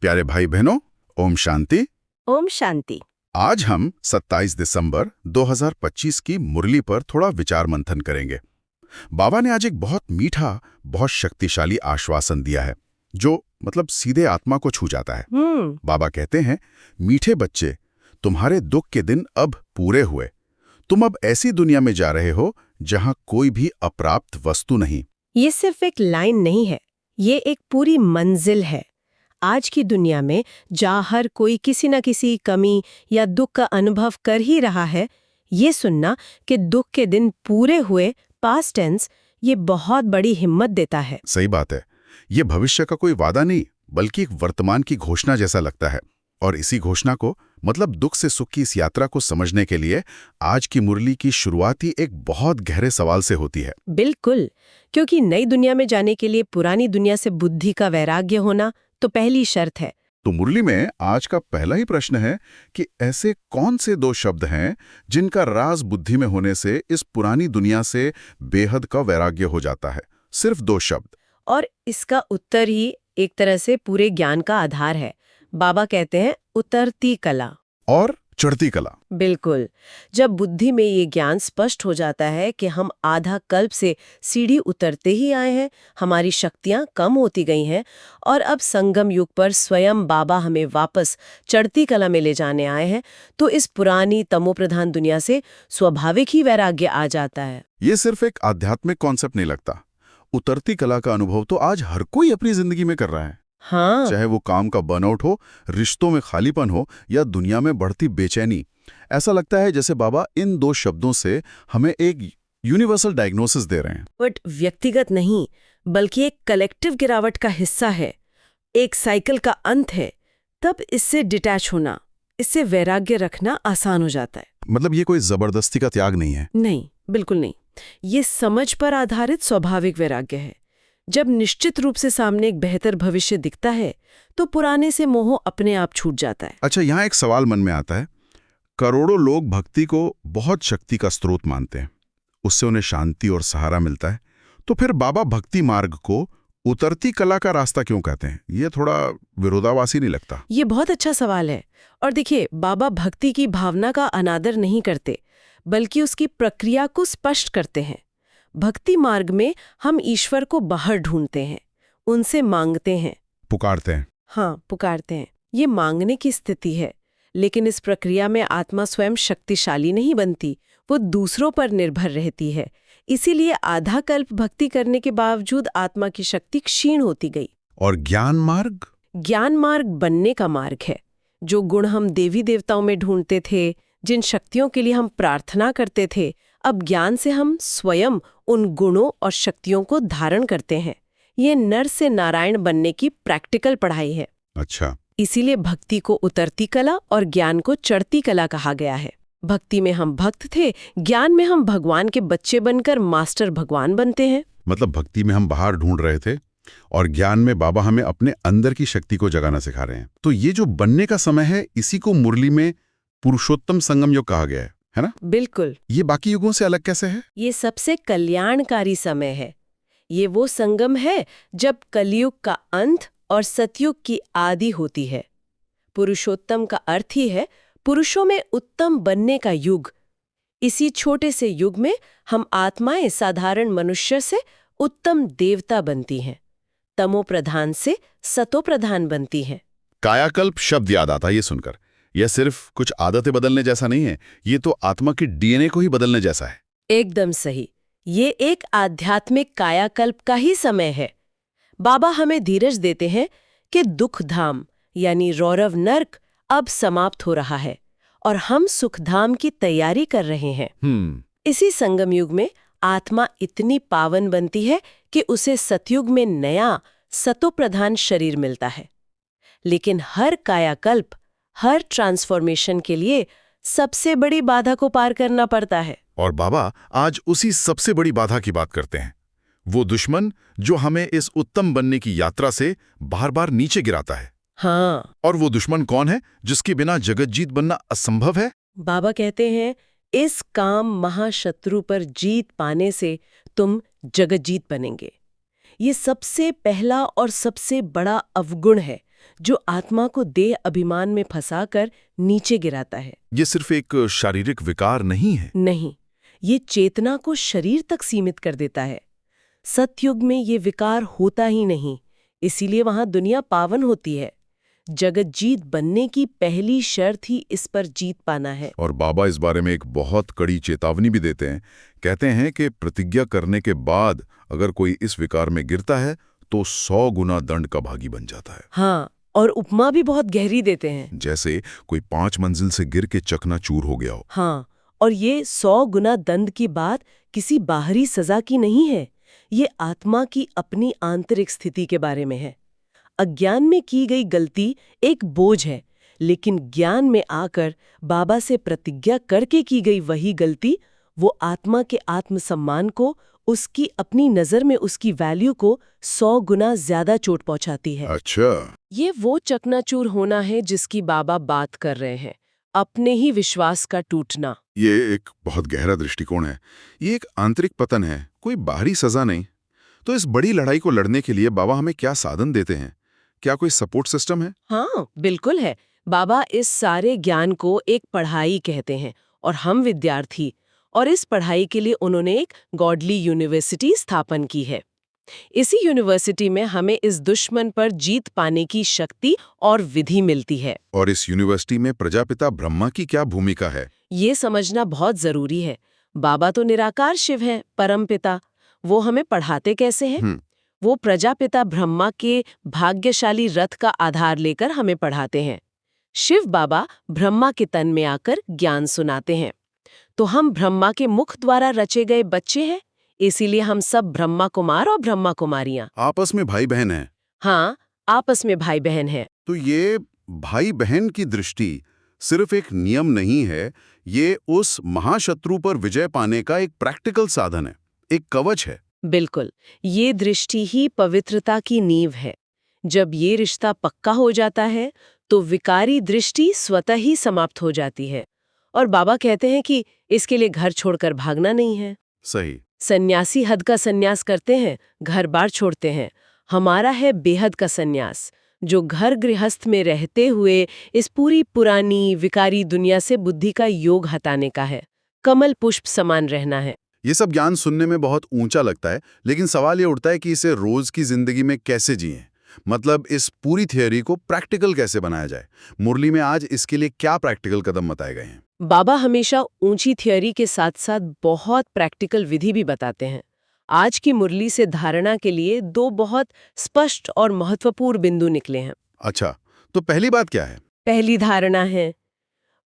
प्यारे भाई बहनों, ओम शांति। ओम शांति। आज हम 27 दिसंबर 2025 की मुरली पर थोड़ा विचार मंथन करेंगे। बाबा ने आज एक बहुत मीठा, बहुत शक्तिशाली आश्वासन दिया है, जो मतलब सीधे आत्मा को छू जाता है। बाबा कहते हैं, मीठे बच्चे, तुम्हारे दुख के दिन अब पूरे हुए। तुम अब ऐसी दुनिया में जा रहे हो जहां कोई भी अप्राप्त वस्तु नहीं। ये सिर्फ एक लाइन नहीं है, ये एक पूरी मंजिल है। आज की दुनिया में जहाँ हर कोई किसी न किसी कमी या दुख का अनुभव कर ही रहा है, ये सुनना कि दुख के दिन पूरे हुए, पास्ट टेंस, ये बहुत बड़ी हिम्मत देता है। सही बात है। ये भविष्य का कोई वादा नहीं, बल्कि एक वर्तमान की घोषणा जैसा लगता है। और इसी घोषणा को, मतलब दुख से सुख की इस यात्रा को समझने के लिए आज की मुरली की शुरुआत ही एक बहुत गहरे सवाल से होती है। बिल्कुल, क्योंकि नई दुनिया में जाने के लिए पुरानी दुनिया से बुद्धि का वैराग्य होना तो पहली शर्त है। तो मुरली में आज का पहला ही प्रश्न है कि ऐसे कौन से दो शब्द हैं जिनका राज बुद्धि में होने से इस पुरानी दुनिया से बेहद का वैराग्य हो जाता है। सिर्फ दो शब्द। और इसका उत्तर ही एक तरह से पूरे ज्ञान का आधार है। बाबा कहते हैं उतरती कला और चढ़ती कला। बिल्कुल, जब बुद्धि में ये ज्ञान स्पष्ट हो जाता है कि हम आधा कल्प से सीढ़ी उतरते ही आए हैं, हमारी शक्तियां कम होती गई हैं और अब संगम युग पर स्वयं बाबा हमें वापस चढ़ती कला में ले जाने आए हैं, तो इस पुरानी तमोप्रधान दुनिया से स्वाभाविक ही वैराग्य आ जाता है। ये सिर्फ एक आध्यात्मिक कॉन्सेप्ट नहीं लगता। उतरती कला का अनुभव तो आज हर कोई अपनी जिंदगी में कर रहा है। हाँ, चाहे वो काम का बर्नआउट हो, रिश्तों में खालीपन हो या दुनिया में बढ़ती बेचैनी। ऐसा लगता है जैसे बाबा इन दो शब्दों से हमें एक यूनिवर्सल डायग्नोसिस दे रहे हैं। बट व्यक्तिगत नहीं, बल्कि एक कलेक्टिव गिरावट का हिस्सा है, एक साइकिल का अंत है। तब इससे डिटैच होना, इससे वैराग्य रखना आसान हो जाता है। मतलब ये कोई जबरदस्ती का त्याग नहीं है। नहीं, बिल्कुल नहीं। ये समझ पर आधारित स्वाभाविक वैराग्य है। जब निश्चित रूप से सामने एक बेहतर भविष्य दिखता है, तो पुराने से मोह अपने आप छूट जाता है। अच्छा, यहाँ एक सवाल मन में आता है। करोड़ों लोग भक्ति को बहुत शक्ति का स्रोत मानते हैं, उससे उन्हें शांति और सहारा मिलता है। तो फिर बाबा भक्ति मार्ग को उतरती कला का रास्ता क्यों कहते हैं? ये थोड़ा विरोधाभासी नहीं लगता? ये बहुत अच्छा सवाल है। और देखिए, बाबा भक्ति की भावना का अनादर नहीं करते, बल्कि उसकी प्रक्रिया को स्पष्ट करते हैं। भक्ति मार्ग में हम ईश्वर को बाहर ढूंढते हैं, उनसे मांगते हैं, पुकारते हैं। हाँ, पुकारते हैं। ये मांगने की स्थिति है, लेकिन इस प्रक्रिया में आत्मा स्वयं शक्तिशाली नहीं बनती, वो दूसरों पर निर्भर रहती है। इसीलिए आधा कल्प भक्ति करने के बावजूद आत्मा की शक्ति क्षीण होती गई। और ज्ञान मार्ग? ज्ञान मार्ग बनने का मार्ग है। जो गुण हम देवी देवताओं में ढूंढते थे, जिन शक्तियों के लिए हम प्रार्थना करते थे, अब ज्ञान से हम स्वयं उन गुणों और शक्तियों को धारण करते हैं। ये नर से नारायण बनने की प्रैक्टिकल पढ़ाई है। अच्छा। इसीलिए भक्ति को उतरती कला और ज्ञान को चढ़ती कला कहा गया है। भक्ति में हम भक्त थे, ज्ञान में हम भगवान के बच्चे बनकर मास्टर भगवान बनते हैं। मतलब भक्ति में हम बाहर ढूंढ रहे थे और ज्ञान में बाबा हमें अपने अंदर की शक्ति को जगाना सिखा रहे हैं। तो ये जो बनने का समय है, इसी को मुरली में पुरुषोत्तम संगम योग कहा गया है ना? बिल्कुल। ये बाकी युगों से अलग कैसे है? ये सबसे कल्याणकारी समय है। ये वो संगम है जब कलयुग का अंत और सतयुग की आदि होती है। पुरुषोत्तम का अर्थ ही है पुरुषों में उत्तम बनने का युग। इसी छोटे से युग में हम आत्माएं साधारण मनुष्य से उत्तम देवता बनती हैं, तमो प्रधान से सतो प्रधान बनती हैं। कायाकल्प शब्द याद आता ये सुनकर। यह सिर्फ कुछ आदतें बदलने जैसा नहीं है, ये तो आत्मा की डीएनए को ही बदलने जैसा है। एकदम सही। ये एक आध्यात्मिक कायाकल्प का ही समय है। बाबा हमें धीरज देते हैं कि दुखधाम यानी रौरव नर्क अब समाप्त हो रहा है और हम सुखधाम की तैयारी कर रहे हैं। इसी संगम युग में आत्मा इतनी पावन बनती है कि उसे सतयुग में नया सतो प्रधान शरीर मिलता है। लेकिन हर कायाकल्प, हर ट्रांसफॉर्मेशन के लिए सबसे बड़ी बाधा को पार करना पड़ता है। और बाबा आज उसी सबसे बड़ी बाधा की बात करते हैं। वो दुश्मन जो हमें इस उत्तम बनने की यात्रा से बार बार नीचे गिराता है। हाँ। और वो दुश्मन कौन है जिसके बिना जगत जीत बनना असंभव है? बाबा कहते हैं, इस काम महाशत्रु पर जीत पाने से तुम जगत जीत बनेंगे। ये सबसे पहला और सबसे बड़ा अवगुण है जो आत्मा को देह अभिमान में फंसाकर नीचे गिराता है। ये सिर्फ एक शारीरिक विकार नहीं है। नहीं, ये चेतना को शरीर तक सीमित कर देता है। सतयुग में ये विकार होता ही नहीं, इसीलिए वहां दुनिया पावन होती है। जगत जीत बनने की पहली शर्त ही इस पर जीत पाना है। और बाबा इस बारे में एक बहुत कड़ी चेतावनी भी देते हैं। कहते हैं कि प्रतिज्ञा करने के बाद अगर कोई इस विकार में गिरता है तो 100 गुना दंड का भागी बन जाता है। हाँ, और उपमा भी बहुत गहरी देते हैं। जैसे कोई 5 मंजिल से गिर के चकनाचूर हो गया हो। हाँ, और ये 100 गुना दंड की बात किसी बाहरी सजा की नहीं है, ये आत्मा की अपनी आंतरिक स्थिति के बारे में है। अज्ञान में की गई गलती एक बोझ है, लेकिन ज्ञान में आकर बाबा से प्रतिज्ञा करके की गई वही गलती वो आत्मा के आत्मसम्मान को, उसकी अपनी नजर में उसकी वैल्यू को 100 गुना ज्यादा चोट पहुंचाती है। अच्छा, ये वो चकनाचूर होना है जिसकी बाबा बात कर रहे हैं, अपने ही विश्वास का टूटना। ये एक बहुत गहरा दृष्टिकोण है। ये एक आंतरिक पतन है, कोई बाहरी सजा नहीं। तो इस बड़ी लड़ाई को लड़ने के लिए बाबा हमें क्या साधन देते हैं? क्या कोई सपोर्ट सिस्टम है? हाँ, बिल्कुल है। बाबा इस सारे ज्ञान को एक पढ़ाई कहते हैं और हम विद्यार्थी, और इस पढ़ाई के लिए उन्होंने एक गॉडली यूनिवर्सिटी स्थापन की है। इसी यूनिवर्सिटी में हमें इस दुश्मन पर जीत पाने की शक्ति और विधि मिलती है। और इस यूनिवर्सिटी में प्रजापिता ब्रह्मा की क्या भूमिका है? ये समझना बहुत जरूरी है। बाबा तो निराकार शिव हैं, परमपिता। वो हमें पढ़ाते कैसे हैं? वो प्रजापिता ब्रह्मा के भाग्यशाली रथ का आधार लेकर हमें पढ़ाते हैं। शिव बाबा ब्रह्मा के तन में आकर ज्ञान सुनाते हैं। तो हम ब्रह्मा के मुख द्वारा रचे गए बच्चे हैं, इसीलिए हम सब ब्रह्मा कुमार और ब्रह्मा कुमारियां। आपस में भाई बहन हैं। हाँ, आपस में भाई बहन हैं। तो ये भाई बहन की दृष्टि सिर्फ एक नियम नहीं है, ये उस महाशत्रु पर विजय पाने का एक प्रैक्टिकल साधन है, एक कवच है। बिल्कुल, ये दृष्टि ही पवित्रता की नींव है। जब ये रिश्ता पक्का हो जाता है तो विकारी दृष्टि स्वतः ही समाप्त हो जाती है। और बाबा कहते हैं कि इसके लिए घर छोड़कर भागना नहीं है। सही। सन्यासी हद का सन्यास करते हैं, घर बार छोड़ते हैं। हमारा है बेहद का सन्यास, जो घर गृहस्थ में रहते हुए इस पूरी पुरानी विकारी दुनिया से बुद्धि का योग हटाने का है, कमल पुष्प समान रहना है। ये सब ज्ञान सुनने में बहुत ऊंचा लगता है, लेकिन सवाल ये उठता है कि इसे रोज की जिंदगी में कैसे जिएं? मतलब इस पूरी थियोरी को प्रैक्टिकल कैसे बनाया जाए? मुरली में आज इसके लिए क्या प्रैक्टिकल कदम बताए गए हैं? बाबा हमेशा ऊंची थियोरी के साथ साथ बहुत प्रैक्टिकल विधि भी बताते हैं। आज की मुरली से धारणा के लिए 2 बहुत स्पष्ट और महत्वपूर्ण बिंदु निकले हैं। अच्छा, तो पहली बात क्या है? पहली धारणा है,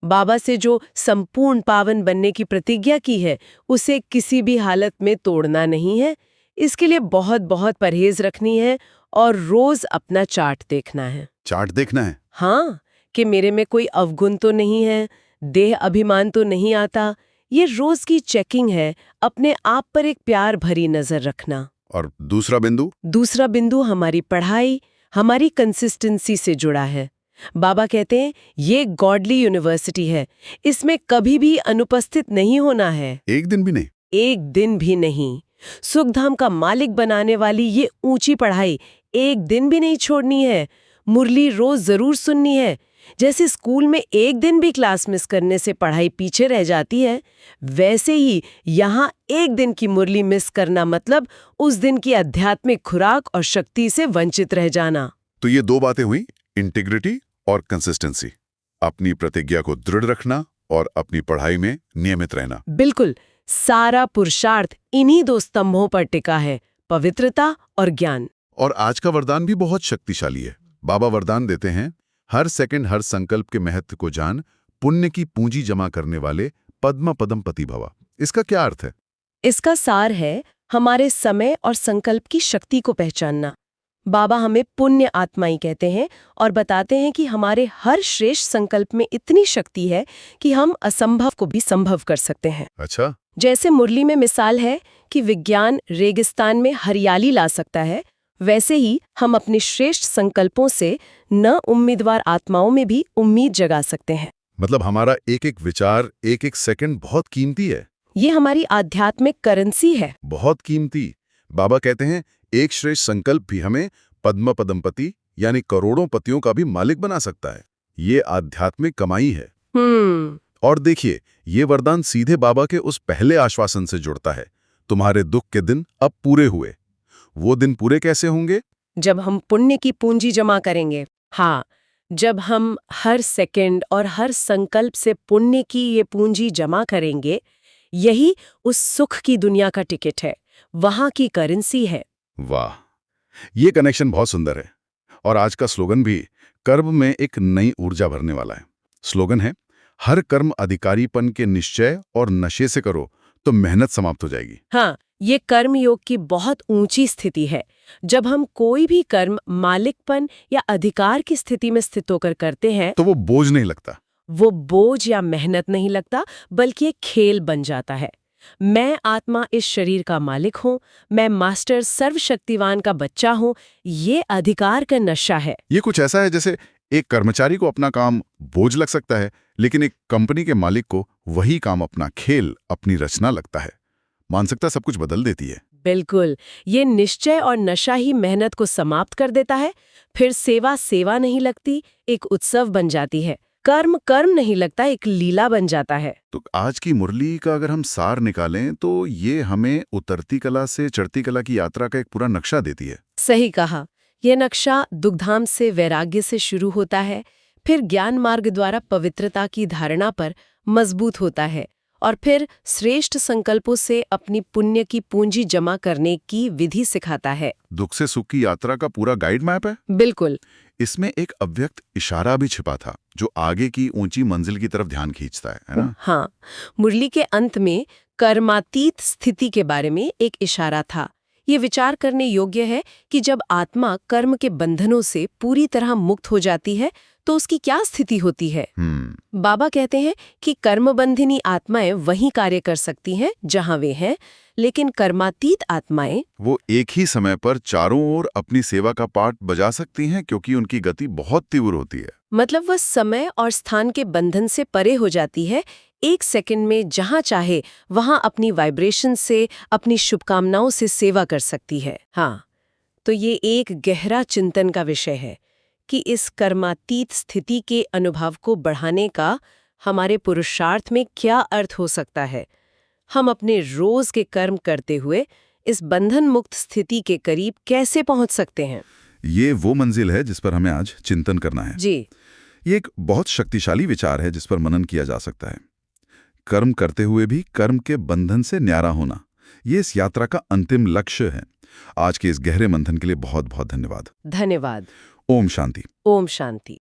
बाबा से जो संपूर्ण पावन बनने की प्रतिज्ञा की है, उसे किसी भी हालत में तोड़ना नहीं है। इसके लिए बहुत बहुत परहेज रखनी है और रोज अपना चार्ट देखना है। चार्ट देखना है? हाँ, कि मेरे में कोई अवगुण तो नहीं है, देह अभिमान तो नहीं आता। ये रोज की चेकिंग है, अपने आप पर एक प्यार भरी नजर रखना। और दूसरा बिंदु? दूसरा बिंदु हमारी पढ़ाई, हमारी कंसिस्टेंसी से जुड़ा है। बाबा कहते हैं ये गॉडली यूनिवर्सिटी है, इसमें कभी भी अनुपस्थित नहीं होना है। एक दिन भी नहीं? एक दिन भी नहीं। सुखधाम का मालिक बनाने वाली ये ऊंची पढ़ाई एक दिन भी नहीं छोड़नी है। मुरली रोज जरूर सुननी है। जैसे स्कूल में एक दिन भी क्लास मिस करने से पढ़ाई पीछे रह जाती है, वैसे ही यहाँ एक दिन की मुरली मिस करना मतलब उस दिन की आध्यात्मिक खुराक और शक्ति से वंचित रह जाना। तो ये 2 बातें हुई, इंटीग्रिटी और कंसिस्टेंसी। अपनी प्रतिज्ञा को दृढ़ रखना और अपनी पढ़ाई में नियमित रहना। बिल्कुल, सारा पुरुषार्थ इन्हीं 2 स्तंभों पर टिका है, पवित्रता और ज्ञान। और आज का वरदान भी बहुत शक्तिशाली है। बाबा वरदान देते हैं, हर सेकंड हर संकल्प के महत्व को जान, पुण्य की पूंजी जमा करने वाले पद्म पदमपति भवा। इसका क्या अर्थ है? इसका सार है हमारे समय और संकल्प की शक्ति को पहचानना। बाबा हमें पुण्य आत्माई कहते हैं और बताते हैं कि हमारे हर श्रेष्ठ संकल्प में इतनी शक्ति है कि हम असंभव को भी संभव कर सकते हैं। अच्छा। जैसे मुरली में मिसाल है कि विज्ञान रेगिस्तान में हरियाली ला सकता है, वैसे ही हम अपने श्रेष्ठ संकल्पों से न उम्मीदवार आत्माओं में भी उम्मीद जगा सकते हैं। मतलब हमारा एक एक विचार, एक एक सेकंड बहुत कीमती है। ये हमारी आध्यात्मिक करेंसी है। बहुत कीमती। बाबा कहते हैं एक श्रेष्ठ संकल्प भी हमें पद्म पदमपति यानी करोड़ों पतियों का भी मालिक बना सकता है। ये आध्यात्मिक कमाई है। और देखिए, ये वरदान सीधे बाबा के उस पहले आश्वासन से जुड़ता है, तुम्हारे दुख के दिन अब पूरे हुए। वो दिन पूरे कैसे होंगे? जब हम पुण्य की पूंजी जमा करेंगे। हाँ, जब हम हर सेकंड और हर संकल्प से पुण्य की ये पूंजी जमा करेंगे, यही उस सुख की दुनिया का टिकट है, वहां की करेंसी है। वाह, ये कनेक्शन बहुत सुंदर है। और आज का स्लोगन भी कर्म में एक नई ऊर्जा भरने वाला है। स्लोगन है, हर कर्म अधिकारीपन के निश्चय और नशे से करो तो मेहनत समाप्त हो जाएगी। हाँ, ये कर्म योग की बहुत ऊंची स्थिति है। जब हम कोई भी कर्म मालिकपन या अधिकार की स्थिति में स्थित होकर करते हैं, तो वो बोझ नहीं लगता। वो बोझ या मेहनत नहीं लगता, बल्कि एक खेल बन जाता है। मैं आत्मा इस शरीर का मालिक हूँ, मैं मास्टर सर्वशक्तिवान का बच्चा हूँ, ये अधिकार का नशा है। ये कुछ ऐसा है जैसे एक कर्मचारी को अपना काम बोझ लग सकता है, लेकिन एक कंपनी के मालिक को वही काम अपना खेल, अपनी रचना लगता है। मानसिकता सब कुछ बदल देती है। बिल्कुल, ये निश्चय और नशा ही मेहनत को समाप्त कर देता है। फिर सेवा सेवा नहीं लगती, एक उत्सव बन जाती है। कर्म कर्म नहीं लगता, एक लीला बन जाता है। तो आज की मुरली का अगर हम सार निकालें तो ये हमें उतरती कला से चढ़ती कला की यात्रा का एक पूरा नक्शा देती है। सही कहा। यह नक्शा दुग्धाम से वैराग्य से शुरू होता है, फिर ज्ञान मार्ग द्वारा पवित्रता की धारणा पर मजबूत होता है, और फिर श्रेष्ठ संकल्पों से अपनी पुण्य की पूंजी जमा करने की विधि सिखाता है। दुख से सुख की यात्रा का पूरा गाइड मैप है। बिल्कुल। इसमें एक अव्यक्त इशारा भी छिपा था, जो आगे की ऊंची मंजिल की तरफ ध्यान खींचता है ना? हाँ, मुरली के अंत में कर्मातीत स्थिति के बारे में एक इशारा था। ये विचार करने योग्य है कि जब आत्मा कर्म के बंधनों से पूरी तरह मुक्त हो जाती है तो उसकी क्या स्थिति होती है। बाबा कहते हैं कि कर्मबंधिनी आत्माएं वहीं कार्य कर सकती हैं जहां वे हैं, लेकिन कर्मातीत आत्माएं वो एक ही समय पर चारों ओर अपनी सेवा का पाठ बजा सकती हैं, क्योंकि उनकी गति बहुत तीव्र होती है। मतलब वह समय और स्थान के बंधन से परे हो जाती है। एक सेकंड में जहां चाहे वहां अपनी वाइब्रेशन से, अपनी शुभकामनाओं से सेवा कर सकती है। हाँ, तो ये एक गहरा चिंतन का विषय है कि इस कर्मातीत स्थिति के अनुभव को बढ़ाने का हमारे पुरुषार्थ में क्या अर्थ हो सकता है। हम अपने रोज के कर्म करते हुए इस बंधन मुक्त स्थिति के करीब कैसे पहुंच सकते हैं। ये वो मंजिल है जिस पर हमें आज चिंतन करना है। जी, ये एक बहुत शक्तिशाली विचार है जिस पर मनन किया जा सकता है। कर्म करते हुए भी कर्म के बंधन से न्यारा होना, ये इस यात्रा का अंतिम लक्ष्य है। आज के इस गहरे मंथन के लिए बहुत बहुत धन्यवाद। धन्यवाद। ओम शांति। ओम शांति।